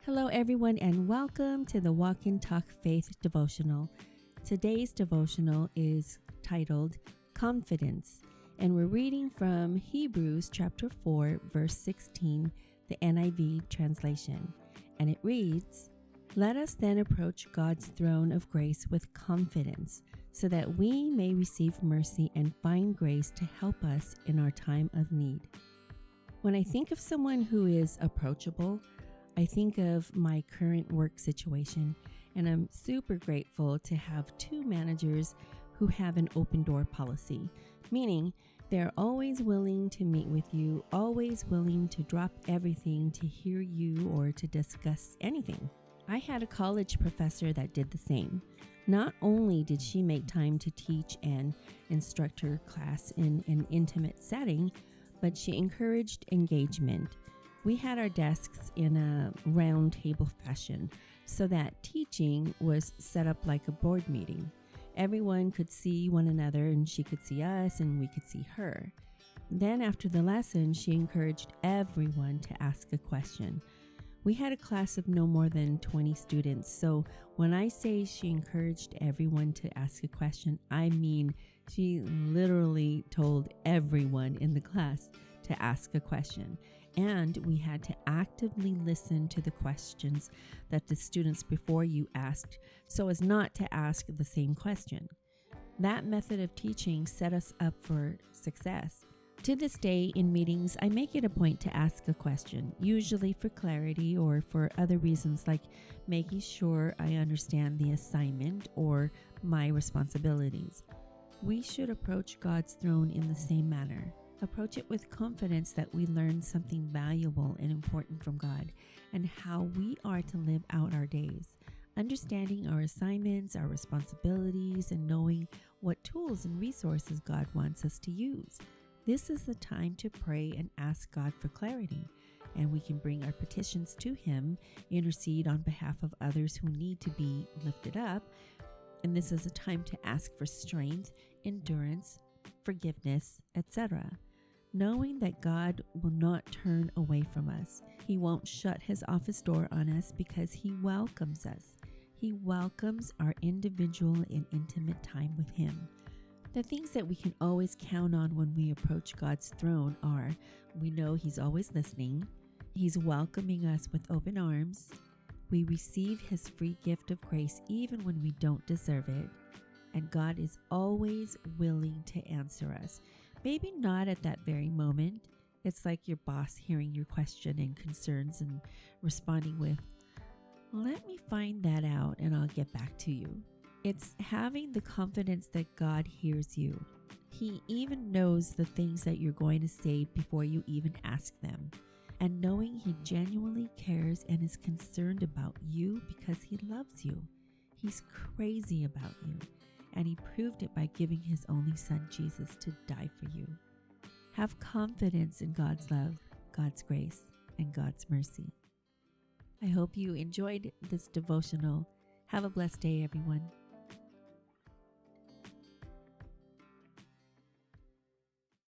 Hello, everyone, and welcome to the Walk and Talk Faith devotional. Today's devotional is titled Confidence, and we're reading from Hebrews chapter 4, verse 16, the NIV translation. And it reads, "Let us then approach God's throne of grace with confidence, so that we may receive mercy and find grace to help us in our time of need." When I think of someone who is approachable, I think of my current work situation, and I'm super grateful to have two managers who have an open door policy, meaning they're always willing to meet with you, always willing to drop everything to hear you or to discuss anything. I had a college professor that did the same. Not only did she make time to teach and instruct her class in an intimate setting, but she encouraged engagement. We had our desks in a roundtable fashion so that teaching was set up like a board meeting. Everyone could see one another, and she could see us and we could see her. Then after the lesson, she encouraged everyone to ask a question. We had a class of no more than 20 students, so when I say she encouraged everyone to ask a question, I mean she literally told everyone in the class to ask a question. And we had to actively listen to the questions that the students before you asked so as not to ask the same question. That method of teaching set us up for success. To this day, in meetings, I make it a point to ask a question, usually for clarity or for other reasons like making sure I understand the assignment or my responsibilities. We should approach God's throne in the same manner. Approach it with confidence that we learn something valuable and important from God and how we are to live out our days, understanding our assignments, our responsibilities, and knowing what tools and resources God wants us to use. This is the time to pray and ask God for clarity, and we can bring our petitions to Him, intercede on behalf of others who need to be lifted up, and this is a time to ask for strength, endurance, forgiveness, etc. Knowing that God will not turn away from us. He won't shut His office door on us because He welcomes us. He welcomes our individual and intimate time with Him. The things that we can always count on when we approach God's throne are, we know He's always listening, He's welcoming us with open arms, we receive His free gift of grace even when we don't deserve it, and God is always willing to answer us. Maybe not at that very moment. It's like your boss hearing your question and concerns and responding with, "Let me find that out and I'll get back to you." It's having the confidence that God hears you. He even knows the things that you're going to say before you even ask them. And knowing He genuinely cares and is concerned about you because He loves you. He's crazy about you. And He proved it by giving His only Son, Jesus, to die for you. Have confidence in God's love, God's grace, and God's mercy. I hope you enjoyed this devotional. Have a blessed day, everyone.